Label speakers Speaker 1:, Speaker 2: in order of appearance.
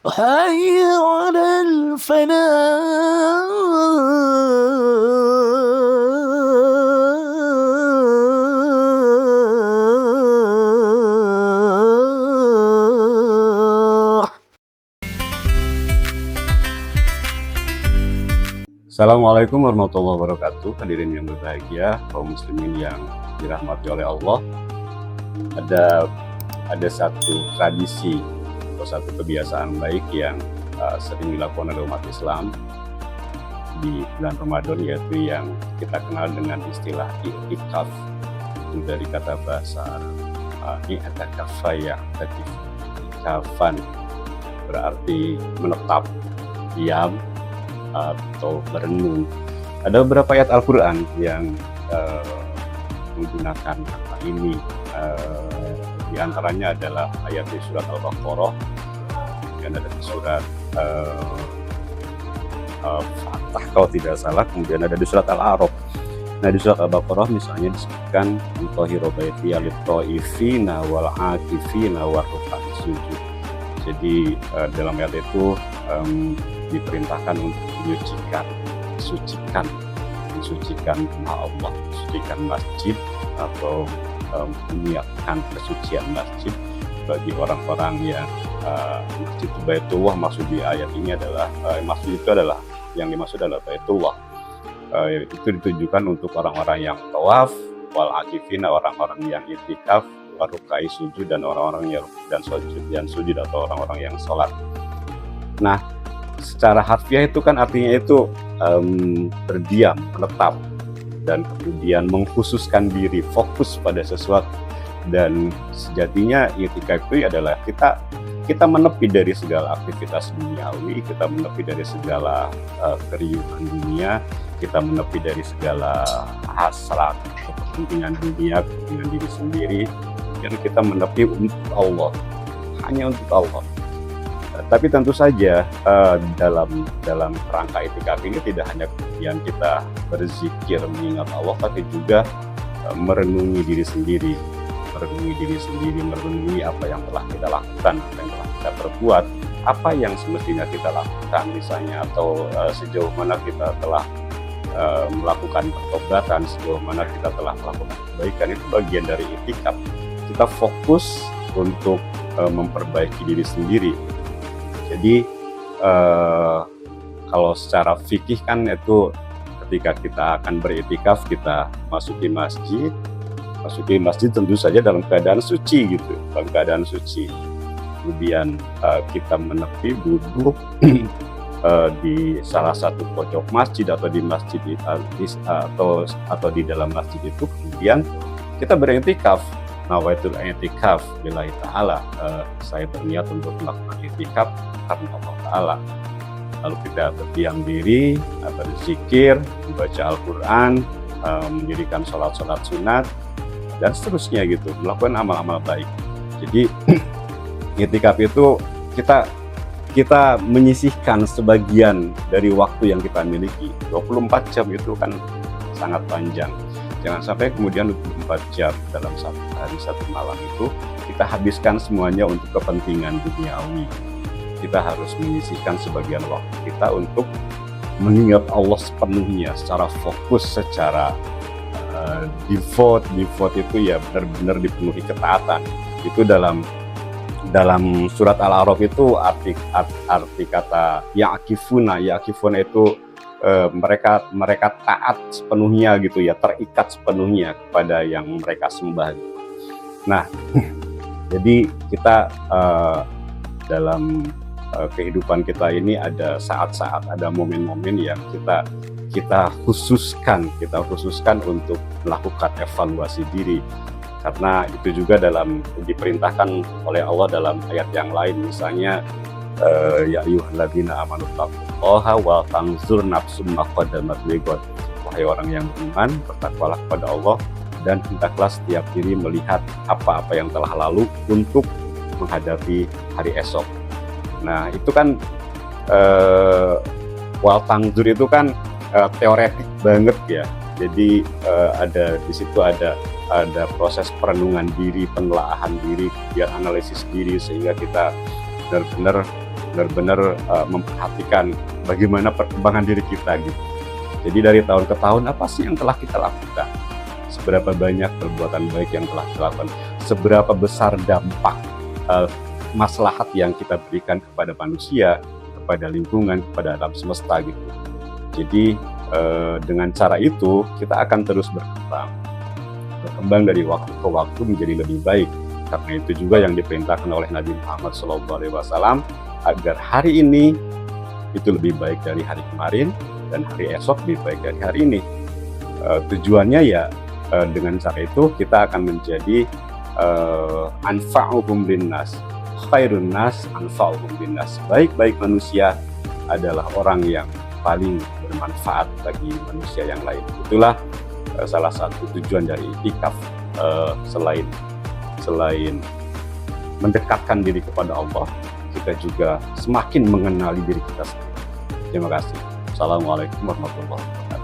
Speaker 1: حي على الفلاح.
Speaker 2: Assalamualaikum warahmatullahi wabarakatuh. Hadirin yang berbahagia, kaum muslimin yang dirahmati oleh Allah. Ada satu tradisi atau satu kebiasaan baik yang sering dilakukan oleh umat Islam di bulan Ramadan, yaitu yang kita kenal dengan istilah i'tikaf. Itu dari kata bahasa Arab i'takafa ya'takif. I'tikafan berarti menetap, diam, atau merenung. Ada beberapa ayat Al-Quran yang menggunakan kata ini. Di antaranya adalah ayat di surat Al-Baqarah, dan ada di surat Fatah kalau tidak salah, kemudian ada di surat Al-A'raf. Nah, di surat Al-Baqarah misalnya disebutkan antahhiru baiti lit-thaifina wal 'akifina wa ruk'a'is sujud. Jadi dalam ayat itu diperintahkan untuk mensucikan rumah Allah, mensucikan masjid, atau menyiapkan kesucian masjid bagi orang-orang yang masjid Baitullah. Maksud di ayat ini adalah masjid itu adalah yang dimaksud adalah Baitullah. Itu ditujukan untuk orang-orang yang tawaf, wal akifina, orang-orang yang i'tikaf, warukai sujud, dan orang-orang yang sujud atau orang-orang yang sholat. Nah, secara harfiah itu kan artinya itu berdiam, menetap, dan kemudian mengkhususkan diri, fokus pada sesuatu. Dan sejatinya i'tikaf itu adalah kita menepi dari segala aktivitas duniawi, kita menepi dari segala keriuhan dunia, kita menepi dari segala hasrat, kepentingan dunia, kepentingan diri sendiri, dan kita menepi untuk Allah, hanya untuk Allah. Tapi tentu saja dalam rangka i'tikaf ini tidak hanya kemudian kita berzikir mengingat Allah, tapi juga merenungi diri sendiri, merenungi apa yang telah kita lakukan, apa yang telah kita perbuat, apa yang semestinya kita lakukan misalnya, atau sejauh mana kita telah melakukan pertobatan, sejauh mana kita telah melakukan kebaikan. Itu bagian dari i'tikaf. Kita fokus untuk memperbaiki diri sendiri. Jadi kalau secara fikih kan itu ketika kita akan beriktikaf, kita masuki masjid tentu saja dalam keadaan suci gitu, dalam keadaan suci. Kemudian kita menepi, duduk di salah satu pojok masjid atau di masjid atau di dalam masjid itu, kemudian kita beriktikaf. Nawaitul i'tikaf lillahi ta'ala, saya berniat untuk melakukan i'tikaf karena Allah Ta'ala. Lalu kita berdiam diri, berzikir, membaca Al-Quran, mendirikan sholat-sholat sunat, dan seterusnya gitu, melakukan amal-amal baik. Jadi i'tikaf itu kita menyisihkan sebagian dari waktu yang kita miliki. 24 jam itu kan sangat panjang. Jangan sampai kemudian 24 jam dalam satu hari, satu malam itu kita habiskan semuanya untuk kepentingan duniawi. Kita harus menyisihkan sebagian waktu kita untuk mengingat Allah sepenuhnya, secara fokus, secara devote itu ya benar-benar dipenuhi ketaatan. Itu dalam surat Al-A'raf itu arti kata ya'kifuna itu mereka taat sepenuhnya gitu ya, terikat sepenuhnya kepada yang mereka sembah. Nah, jadi kita dalam kehidupan kita ini ada saat-saat, ada momen-momen yang kita khususkan untuk melakukan evaluasi diri, karena itu juga diperintahkan oleh Allah dalam ayat yang lain, misalnya ya ayyuhalladzina amanu taqullaha wa tanzur nafsum ma qaddamat lighad. Wahai orang yang beriman, bertakwalah kepada Allah, dan hendaklah setiap diri melihat apa-apa yang telah lalu untuk menghadapi hari esok. Nah, itu kan wal tanzur itu kan teoretik banget ya. Jadi ada di situ ada proses perenungan diri, penelaahan diri, biar analisis diri, sehingga kita benar-benar benar-benar memperhatikan bagaimana perkembangan diri kita gitu. Jadi dari tahun ke tahun apa sih yang telah kita lakukan? Seberapa banyak perbuatan baik yang telah dilakukan? Seberapa besar dampak maslahat yang kita berikan kepada manusia, kepada lingkungan, kepada alam semesta gitu. Jadi dengan cara itu kita akan terus berkembang dari waktu ke waktu menjadi lebih baik. Karena itu juga yang diperintahkan oleh Nabi Muhammad SAW agar hari ini itu lebih baik dari hari kemarin dan hari esok lebih baik dari hari ini. Tujuannya ya dengan cara itu kita akan menjadi anfa'uhum linnas, khairun nas anfa'uhum linnas. Baik-baik manusia adalah orang yang paling bermanfaat bagi manusia yang lain. Itulah salah satu tujuan dari i'tikaf, selain mendekatkan diri kepada Allah, kita juga semakin mengenali diri kita sendiri. Terima kasih. Assalamualaikum warahmatullahi wabarakatuh.